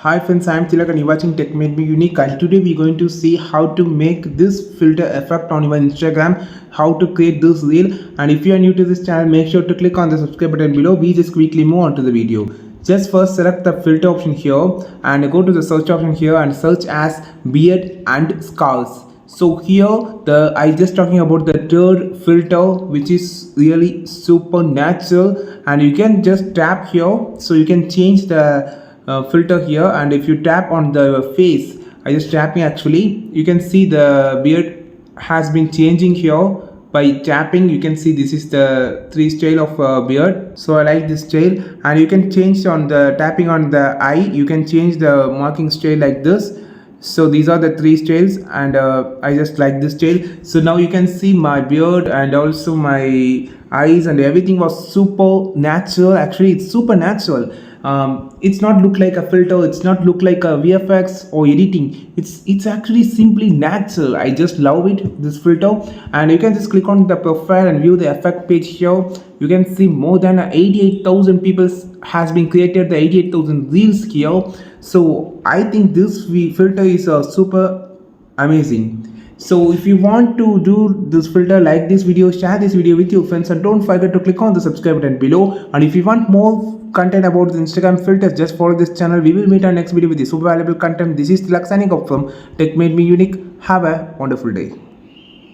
Hi friends, I am Tilak and you're watching Tech Made Me Unique, and today we're going to see how to make this filter effect on your Instagram, how to create this reel. And if you are new to this channel, make sure to click on the subscribe button below. We just quickly move on to the video. Just first select the filter option here and go to the search option here and search as beard and scars. So here I just talking about the third filter, which is really super natural, and you can just tap here so you can change the filter here. And if you tap on the face, I just tapping, actually you can see the beard has been changing here. By tapping you can see this is the three style of beard, so I like this style. And you can change on the tapping on the eye, you can change the marking style like this. So these are the three styles, and I just like this style. So now you can see my beard and also my eyes, and everything was super natural. Actually it's super natural. It's not look like a filter, it's not look like a VFX or editing, it's actually simply natural. I just love it, this filter. And you can just click on the profile and view the effect page here. You can see more than 88,000 people has been created, the 88,000 reels here. So I think this filter is super amazing. So if you want to do this filter, like this video, share this video with your friends, and don't forget to click on the subscribe button below. And if you want more content about the Instagram filters, just follow this channel. We will meet our next video with the super valuable content. This is Tilak signing off from Tech Made Me Unique. Have a wonderful day.